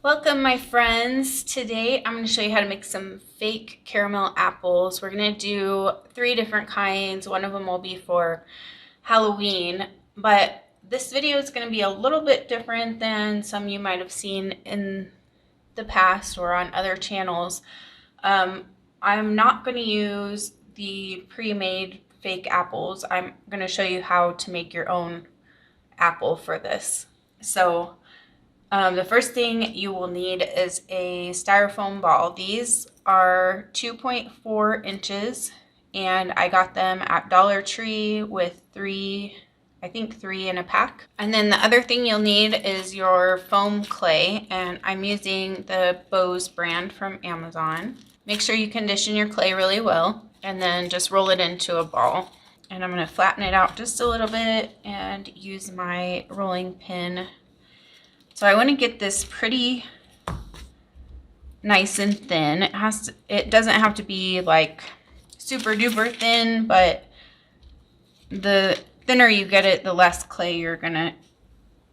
Welcome, my friends. Today I'm going to show you how to make some fake caramel apples. We're going to do 3 different kinds. One of them will be for Halloween, but this video is going to be a little bit different than some you might have seen in the past or on other channels. I'm not going to use the pre-made fake apples. I'm going to show you how to make your own apple for this. So the first thing you will need is a styrofoam ball. These are 2.4 inches and I got them at Dollar Tree with 3 in a pack. And then the other thing you'll need is your foam clay, and I'm using the Faux brand from Amazon. Make sure you condition your clay really well and then just roll it into a ball. And I'm going to flatten it out just a little bit and use my rolling pin. So I want to get this pretty nice and thin. It doesn't have to be like super duper thin, but the thinner you get it, the less clay you're going to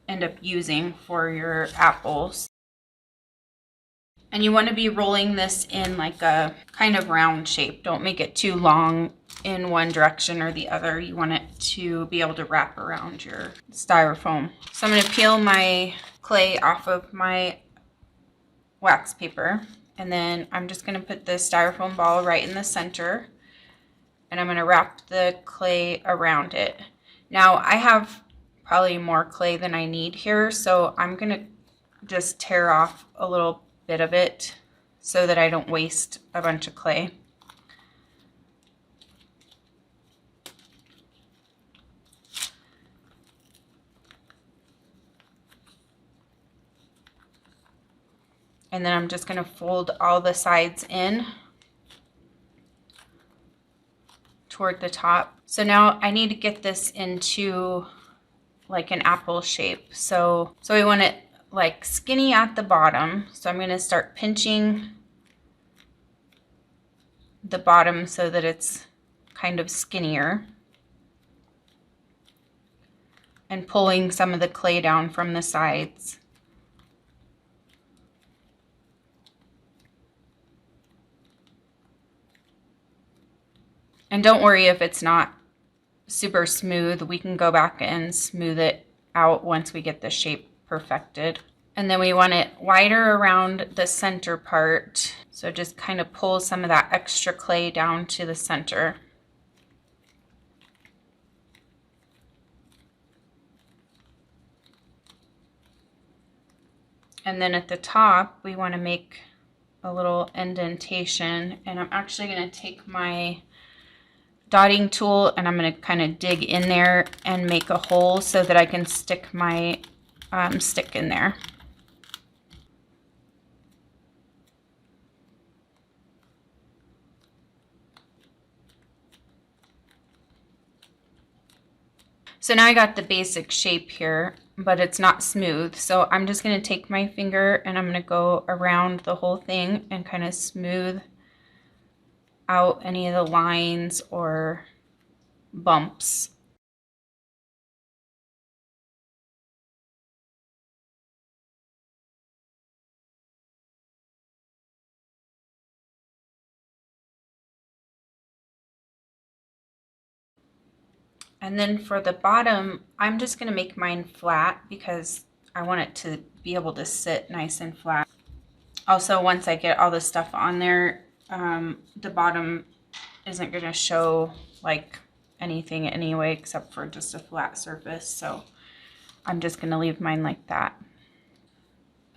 end up using for your apples. And you want to be rolling this in like a kind of round shape. Don't make it too long in one direction or the other. You want it to be able to wrap around your styrofoam. So I'm going to peel my clay off of my wax paper, and then I'm just going to put the styrofoam ball right in the center, and I'm going to wrap the clay around it. Now I have probably more clay than I need here, so I'm going to just tear off a little bit of it so that I don't waste a bunch of clay. And then I'm just going to fold all the sides in toward the top. So now I need to get this into like an apple shape. So we want it like skinny at the bottom. So I'm going to start pinching the bottom so that it's kind of skinnier, and pulling some of the clay down from the sides. And don't worry if it's not super smooth. We can go back and smooth it out once we get the shape perfected. And then we want it wider around the center part. So just kind of pull some of that extra clay down to the center. And then at the top, we want to make a little indentation. And I'm actually going to take my dotting tool and I'm going to kind of dig in there and make a hole so that I can stick my stick in there. So now I got the basic shape here, but it's not smooth. So I'm just going to take my finger and I'm going to go around the whole thing and kind of smooth out any of the lines or bumps. And then for the bottom, I'm just going to make mine flat because I want it to be able to sit nice and flat. Also, once I get all the stuff on there, the bottom isn't going to show like anything anyway except for just a flat surface. So I'm just going to leave mine like that.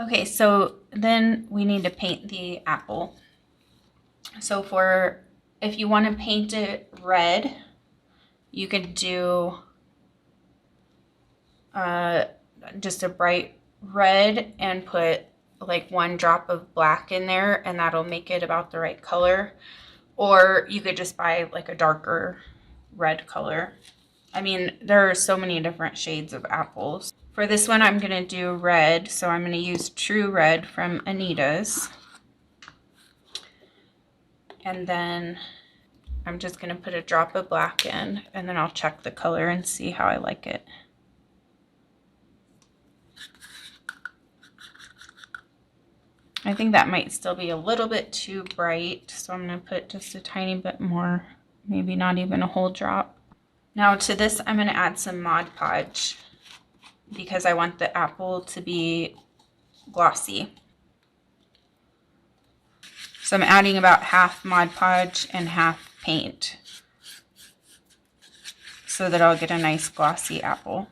Okay, so then we need to paint the apple. So if you want to paint it red, you could do just a bright red and put like 1 drop of black in there, and that'll make it about the right color. Or you could just buy like a darker red color. I mean, there are so many different shades of apples. For this one, I'm going to do red, so I'm going to use True Red from Anita's. And then I'm just going to put a drop of black in, and then I'll check the color and see how I like it. I think that might still be a little bit too bright, so I'm going to put just a tiny bit more, maybe not even a whole drop. Now to this, I'm going to add some Mod Podge because I want the apple to be glossy. So I'm adding about half Mod Podge and half paint so that I'll get a nice glossy apple.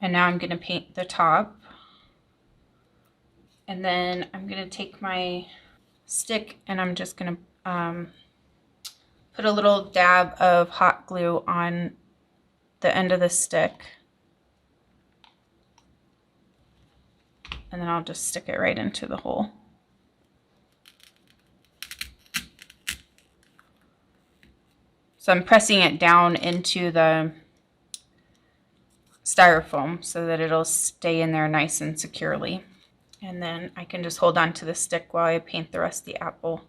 And now I'm going to paint the top. And then I'm going to take my stick and I'm just going to put a little dab of hot glue on the end of the stick. And then I'll just stick it right into the hole. So I'm pressing it down into the styrofoam so that it'll stay in there nice and securely. And then I can just hold on to the stick while I paint the rest of the apple.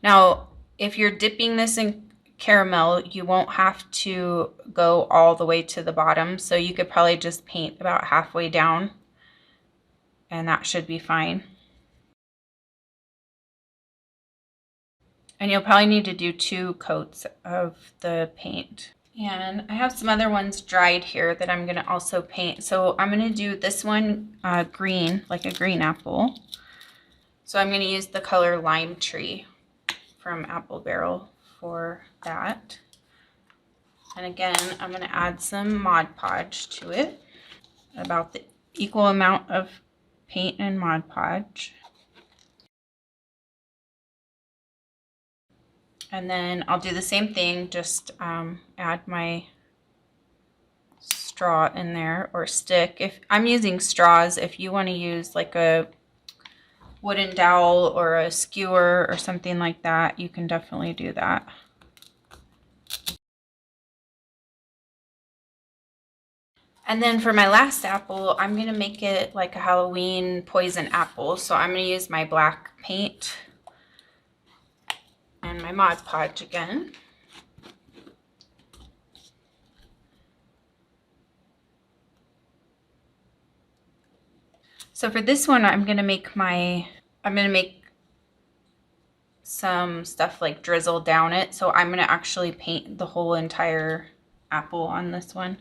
Now, if you're dipping this in caramel, you won't have to go all the way to the bottom. So you could probably just paint about halfway down and that should be fine. And you'll probably need to do 2 coats of the paint. And I have some other ones dried here that I'm going to also paint. So I'm going to do this one green, like a green apple. So I'm going to use the color Lime Tree from Apple Barrel for that. And again, I'm going to add some Mod Podge to it, about the equal amount of paint and Mod Podge. And then I'll do the same thing, just add my straw in there, or stick. If I'm using straws, if you want to use like a wooden dowel or a skewer or something like that, you can definitely do that. And then for my last apple, I'm going to make it like a Halloween poison apple. So I'm going to use my black paint and my Mod Podge again. So for this one, I'm gonna make some stuff like drizzle down it. So I'm gonna actually paint the whole entire apple on this one.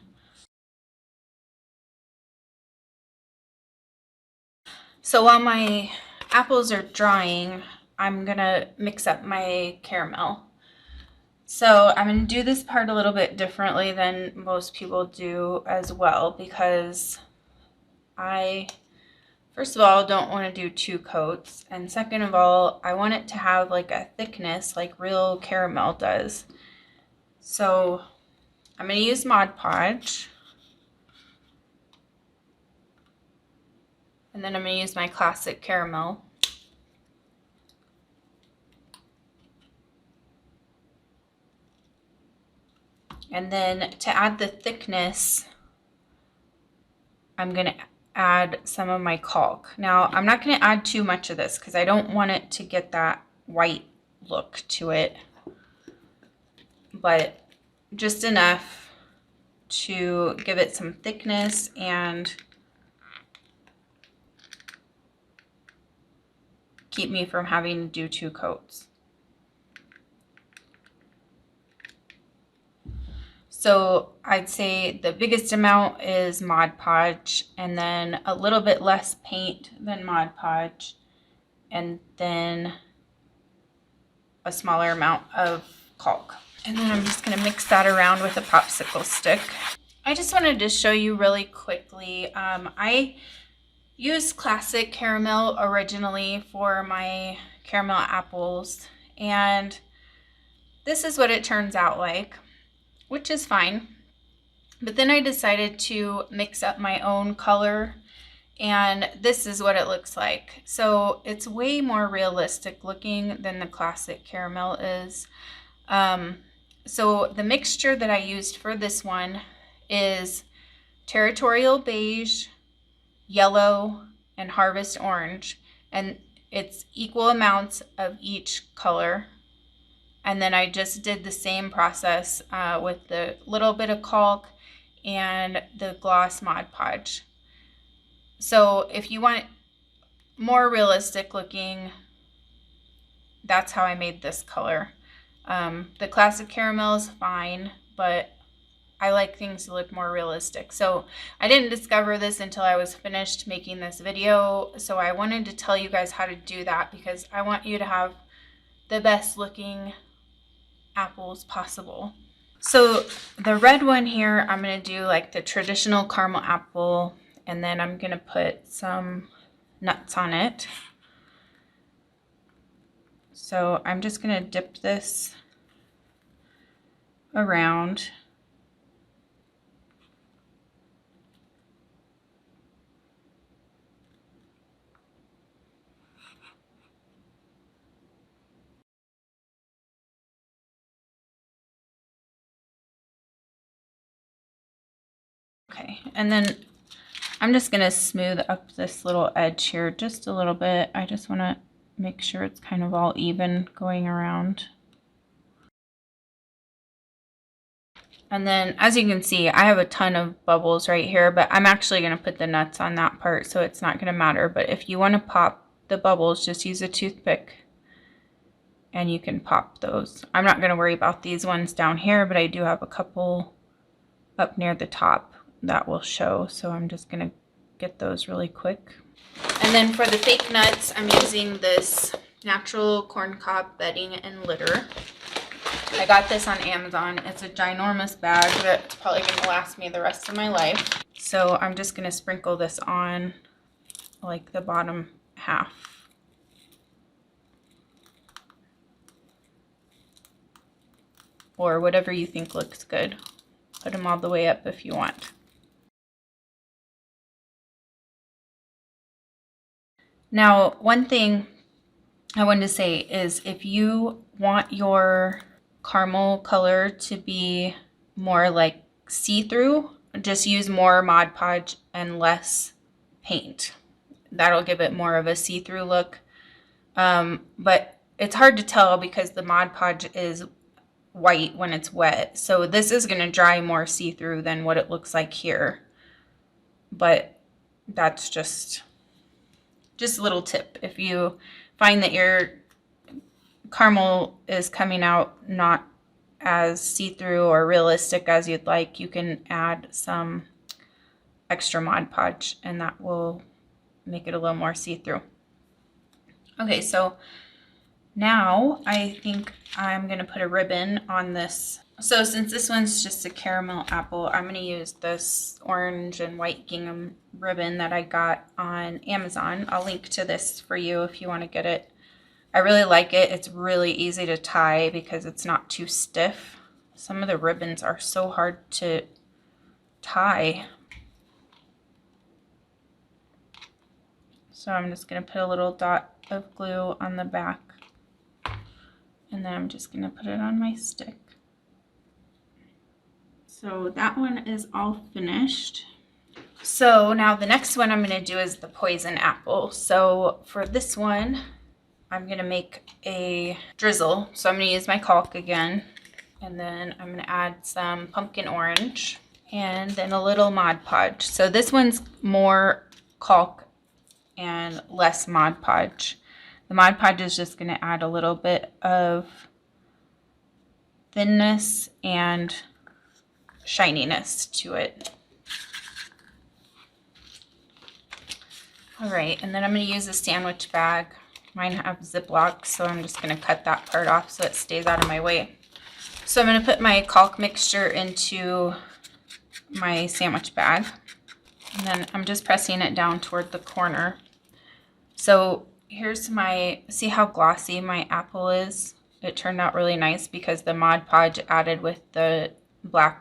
So while my apples are drying, I'm gonna mix up my caramel. So I'm gonna do this part a little bit differently than most people do as well, because I, first of all, don't want to do 2 coats, and second of all, I want it to have like a thickness like real caramel does. So I'm going to use Mod Podge, and then I'm going to use my classic caramel. And then to add the thickness, I'm going to add some of my caulk. Now, I'm not going to add too much of this because I don't want it to get that white look to it, but just enough to give it some thickness and keep me from having to do 2 coats. So I'd say the biggest amount is Mod Podge, and then a little bit less paint than Mod Podge, and then a smaller amount of caulk. And then I'm just going to mix that around with a popsicle stick. I just wanted to show you really quickly. I used classic caramel originally for my caramel apples, and this is what it turns out like, which is fine. But then I decided to mix up my own color, and this is what it looks like. So it's way more realistic looking than the classic caramel is. So the mixture that I used for this one is Territorial Beige, Yellow, and Harvest Orange, and it's equal amounts of each color. And then I just did the same process with the little bit of caulk and the gloss Mod Podge. So if you want more realistic looking, that's how I made this color. The classic caramel is fine, but I like things to look more realistic. So I didn't discover this until I was finished making this video. So I wanted to tell you guys how to do that because I want you to have the best looking apples possible. So the red one here, I'm going to do like the traditional caramel apple, and then I'm going to put some nuts on it. So I'm just going to dip this around. Okay, and then I'm just going to smooth up this little edge here just a little bit. I just want to make sure it's kind of all even going around. And then as you can see, I have a ton of bubbles right here, but I'm actually going to put the nuts on that part, so it's not going to matter. But if you want to pop the bubbles, just use a toothpick and you can pop those. I'm not going to worry about these ones down here, but I do have a couple up near the top that will show, so I'm just going to get those really quick. And then for the fake nuts, I'm using this natural corn cob bedding and litter. I got this on Amazon. It's a ginormous bag that's probably going to last me the rest of my life. So I'm just going to sprinkle this on like the bottom half. Or whatever you think looks good. Put them all the way up if you want. Now, one thing I wanted to say is if you want your caramel color to be more like see-through, just use more Mod Podge and less paint. That'll give it more of a see-through look. But it's hard to tell because the Mod Podge is white when it's wet. So this is going to dry more see-through than what it looks like here. But that's just a little tip. If you find that your caramel is coming out not as see-through or realistic as you'd like, you can add some extra Mod Podge and that will make it a little more see-through. Okay, so now I think I'm going to put a ribbon on this. So since this one's just a caramel apple, I'm going to use this orange and white gingham ribbon that I got on Amazon. I'll link to this for you if you want to get it. I really like it. It's really easy to tie because it's not too stiff. Some of the ribbons are so hard to tie. So I'm just going to put a little dot of glue on the back. And then I'm just going to put it on my stick. So that one is all finished. So now the next one I'm going to do is the poison apple. So for this one, I'm going to make a drizzle. So I'm going to use my caulk again. And then I'm going to add some pumpkin orange and then a little Mod Podge. So this one's more caulk and less Mod Podge. The Mod Podge is just going to add a little bit of thinness and shininess to it. All right, and then I'm going to use a sandwich bag. Mine have Ziplocs, so I'm just going to cut that part off so it stays out of my way. So I'm going to put my caulk mixture into my sandwich bag, and then I'm just pressing it down toward the corner. So here's my, see how glossy my apple is? It turned out really nice because the Mod Podge added with the black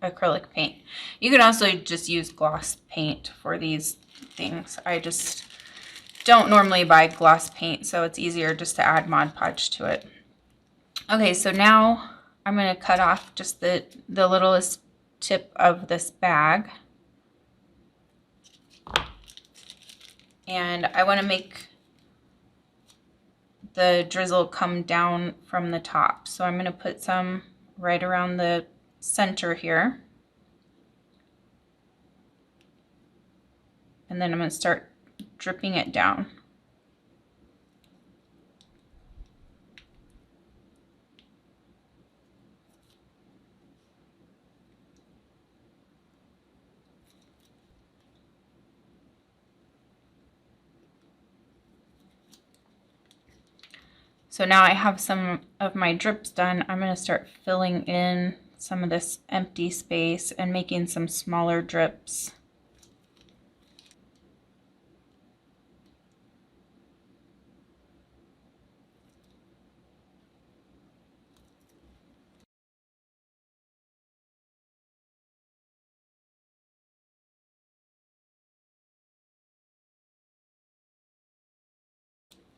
acrylic paint. You can also just use gloss paint for these things. I just don't normally buy gloss paint, so it's easier just to add Mod Podge to it. Okay, so now I'm going to cut off just the littlest tip of this bag. And I want to make the drizzle come down from the top. So I'm going to put some right around the center here. And then I'm going to start dripping it down. So now I have some of my drips done. I'm going to start filling in some of this empty space and making some smaller drips.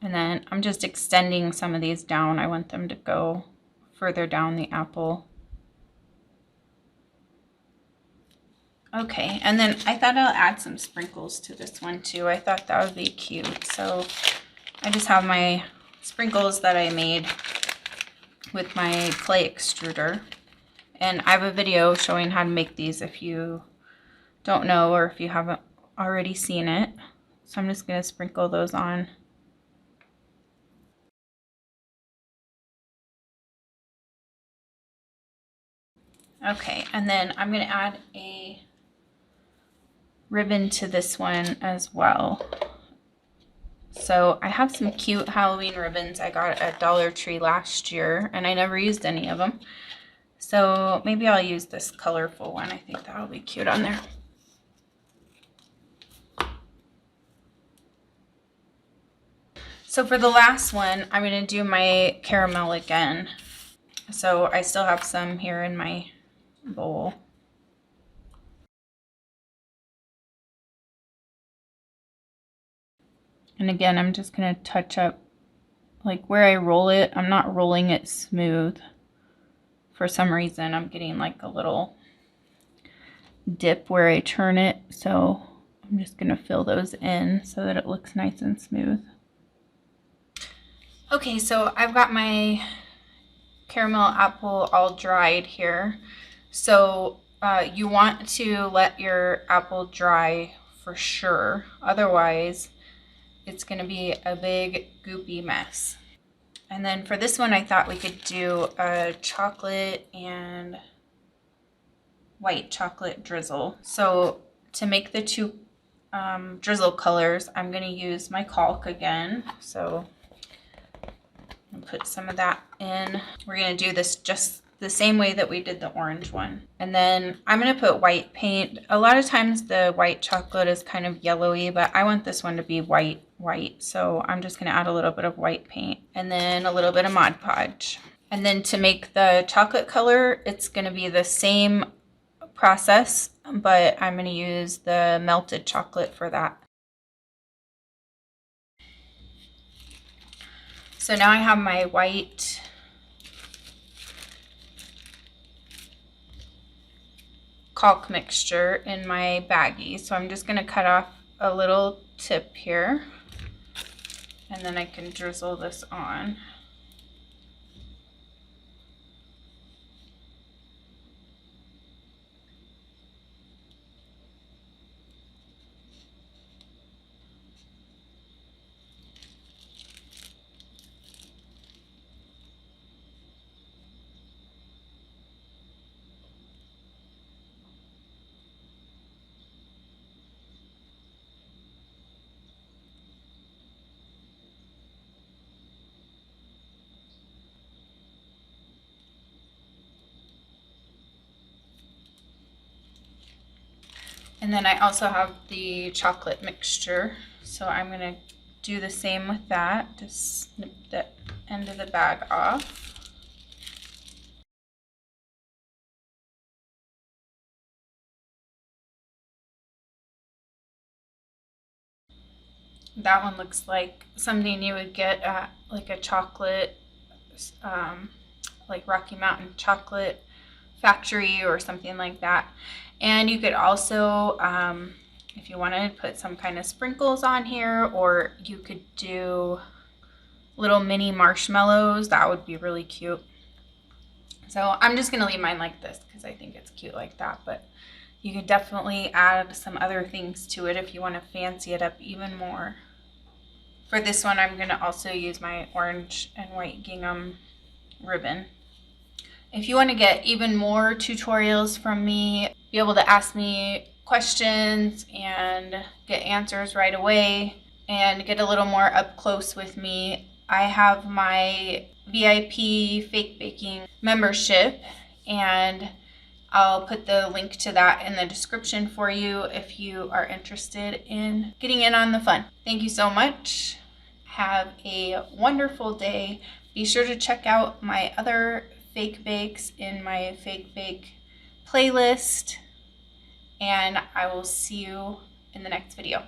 And then I'm just extending some of these down. I want them to go further down the apple. Okay, and then I thought I'll add some sprinkles to this one too. I thought that would be cute. So I just have my sprinkles that I made with my clay extruder. And I have a video showing how to make these if you don't know or if you haven't already seen it. So I'm just going to sprinkle those on. Okay, and then I'm going to add a ribbon to this one as well. So I have some cute Halloween ribbons I got at Dollar Tree last year, and I never used any of them. So maybe I'll use this colorful one. I think that'll be cute on there. So for the last one, I'm going to do my caramel again. So I still have some here in my bowl. And again, I'm just going to touch up, like where I roll it, I'm not rolling it smooth. For some reason, I'm getting like a little dip where I turn it. So I'm just going to fill those in so that it looks nice and smooth. Okay, so I've got my caramel apple all dried here. So you want to let your apple dry for sure. Otherwise, it's going to be a big goopy mess. And then for this one, I thought we could do a chocolate and white chocolate drizzle. So to make the two drizzle colors, I'm going to use my Caulk again. So I'll put some of that in. We're going to do this just the same way that we did the orange one. And then I'm going to put white paint. A lot of times the white chocolate is kind of yellowy, but I want this one to be white. So I'm just going to add a little bit of white paint and then a little bit of Mod Podge. And then to make the chocolate color, it's going to be the same process, but I'm going to use the melted chocolate for that. So now I have my white Caulk mixture in my baggie. So I'm just going to cut off a little tip here, and then I can drizzle this on. And then I also have the chocolate mixture. So I'm going to do the same with that. Just snip the end of the bag off. That one looks like something you would get at like a chocolate, like Rocky Mountain chocolate factory or something like that. And you could also, if you wanted, put some kind of sprinkles on here, or you could do little mini marshmallows. That would be really cute. So I'm just going to leave mine like this because I think it's cute like that, but you could definitely add some other things to it if you want to fancy it up even more. For this one, I'm going to also use my orange and white gingham ribbon. If you want to get even more tutorials from me, be able to ask me questions and get answers right away and get a little more up close with me, I have my VIP fake baking membership, and I'll put the link to that in the description for you if you are interested in getting in on the fun. Thank you so much. Have a wonderful day. Be sure to check out my other fake bakes in my fake bake playlist, and I will see you in the next video.